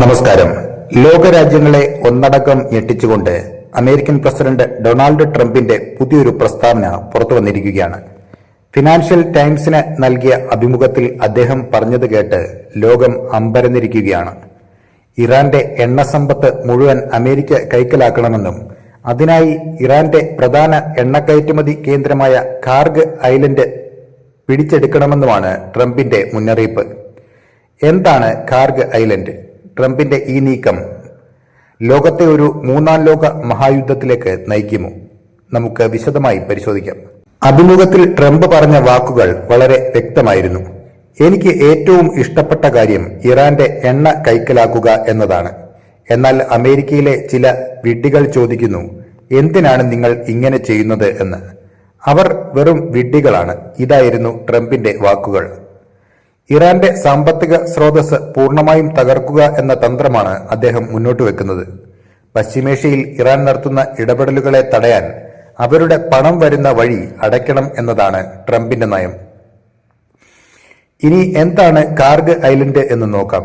നമസ്കാരം. ലോകരാജ്യങ്ങളെ ഒന്നടങ്കം ഞെട്ടിച്ചുകൊണ്ട് അമേരിക്കൻ പ്രസിഡന്റ് ഡൊണാൾഡ് ട്രംപിന്റെ പുതിയൊരു പ്രസ്താവന പുറത്തുവന്നിരിക്കുകയാണ്. ഫിനാൻഷ്യൽ ടൈംസിന് നൽകിയ അഭിമുഖത്തിൽ അദ്ദേഹം പറഞ്ഞത് കേട്ട് ലോകം അമ്പരന്നിരിക്കുകയാണ്. ഇറാന്റെ എണ്ണസമ്പത്ത് മുഴുവൻ അമേരിക്ക കൈക്കലാക്കണമെന്നും അതിനായി ഇറാന്റെ പ്രധാന എണ്ണക്കയറ്റുമതി കേന്ദ്രമായ കാർഗ് ഐലൻഡ് പിടിച്ചെടുക്കണമെന്നുമാണ് ട്രംപിന്റെ മുന്നറിയിപ്പ്. എന്താണ് കാർഗ് ഐലൻഡ്? ട്രംപിന്റെ ഈ നീക്കം ലോകത്തെ ഒരു മൂന്നാം ലോക മഹായുദ്ധത്തിലേക്ക് നയിക്കുമോ? നമുക്ക് വിശദമായി പരിശോധിക്കാം. അഭിമുഖത്തിൽ ട്രംപ് പറഞ്ഞ വാക്കുകൾ വളരെ വ്യക്തമായിരുന്നു. എനിക്ക് ഏറ്റവും ഇഷ്ടപ്പെട്ട കാര്യം ഇറാന്റെ എണ്ണ കൈക്കലാക്കുക എന്നതാണ്. എന്നാൽ അമേരിക്കയിലെ ചില വിഡ്ഢികൾ ചോദിക്കുന്നു, എന്തിനാണ് നിങ്ങൾ ഇങ്ങനെ ചെയ്യുന്നത് എന്ന്. അവർ വെറും വിഡ്ഢികളാണ്. ഇതായിരുന്നു ട്രംപിന്റെ വാക്കുകൾ. ഇറാന്റെ സാമ്പത്തിക സ്രോതസ് പൂർണ്ണമായും തകർക്കുക എന്ന തന്ത്രമാണ് അദ്ദേഹം മുന്നോട്ട് വെക്കുന്നത്. പശ്ചിമേഷ്യയിൽ ഇറാൻ നടത്തുന്ന ഇടപെടലുകളെ തടയാൻ അവരുടെ പണം വരുന്ന വഴി അടയ്ക്കണം എന്നതാണ് ട്രംപിന്റെ നയം. ഇനി എന്താണ് കാർഗ് ഐലൻഡ് എന്ന് നോക്കാം.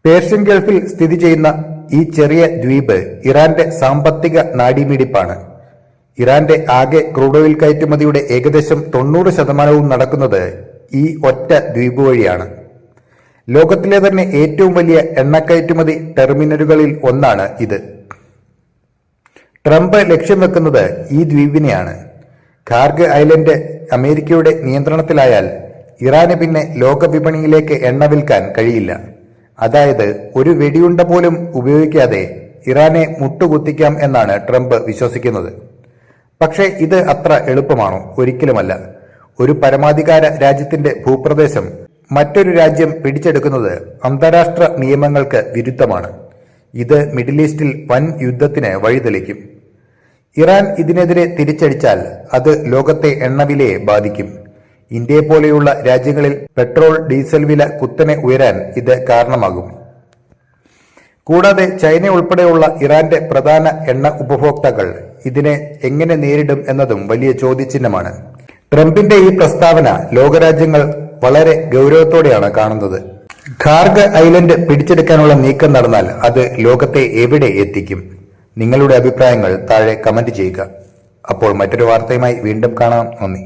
പേർഷ്യൻ ഗൾഫിൽ സ്ഥിതി ചെയ്യുന്ന ഈ ചെറിയ ദ്വീപ് ഇറാന്റെ സാമ്പത്തിക നാഡീമിടിപ്പാണ്. ഇറാന്റെ ആകെ ക്രൂഡ് ഓയിൽ കയറ്റുമതിയുടെ ഏകദേശം 90% നടക്കുന്നത് ഈ ഒറ്റ ദ്വീപ് വഴിയാണ്. ലോകത്തിലെ തന്നെ ഏറ്റവും വലിയ എണ്ണക്കയറ്റുമതി ടെർമിനലുകളിൽ ഒന്നാണ് ഇത്. ട്രംപ് ലക്ഷ്യം വെക്കുന്നത് ഈ ദ്വീപിനെയാണ്. കാർഗ് ഐലൻഡ് അമേരിക്കയുടെ നിയന്ത്രണത്തിലായാൽ ഇറാന് പിന്നെ ലോക വിപണിയിലേക്ക് എണ്ണ വിൽക്കാൻ കഴിയില്ല. അതായത് ഒരു വെടിയുണ്ട പോലും ഉപയോഗിക്കാതെ ഇറാനെ മുട്ടുകുത്തിക്കാം എന്നാണ് ട്രംപ് വിശ്വസിക്കുന്നത്. പക്ഷേ ഇത് അത്ര എളുപ്പമാണോ? ഒരിക്കലുമല്ല. ഒരു പരമാധികാര രാജ്യത്തിന്റെ ഭൂപ്രദേശം മറ്റൊരു രാജ്യം പിടിച്ചെടുക്കുന്നത് അന്താരാഷ്ട്ര നിയമങ്ങൾക്ക് വിരുദ്ധമാണ്. ഇത് മിഡിൽ ഈസ്റ്റിൽ വൻ യുദ്ധത്തിന് വഴിതെളിക്കും. ഇറാൻ ഇതിനെതിരെ തിരിച്ചടിച്ചാൽ അത് ലോകത്തെ എണ്ണവിലയെ ബാധിക്കും. ഇന്ത്യയെ പോലെയുള്ള രാജ്യങ്ങളിൽ പെട്രോൾ ഡീസൽ വില കുത്തനെ ഉയരാൻ ഇത് കാരണമാകും. കൂടാതെ ചൈന ഉൾപ്പെടെയുള്ള ഇറാന്റെ പ്രധാന എണ്ണ ഉപഭോക്താക്കൾ ഇതിനെ എങ്ങനെ നേരിടും എന്നതും വലിയ ചോദ്യചിഹ്നമാണ്. ട്രംപിന്റെ ഈ പ്രസ്താവന ലോകരാജ്യങ്ങൾ വളരെ ഗൗരവത്തോടെയാണ് കാണുന്നത്. കാർഗ് ഐലൻഡ് പിടിച്ചെടുക്കാനുള്ള നീക്കം നടന്നാൽ അത് ലോകത്തെ എവിടെ എത്തിക്കും? നിങ്ങളുടെ അഭിപ്രായങ്ങൾ താഴെ കമന്റ് ചെയ്യുക. അപ്പോൾ മറ്റൊരു വാർത്തയുമായി വീണ്ടും കാണാം. നന്ദി.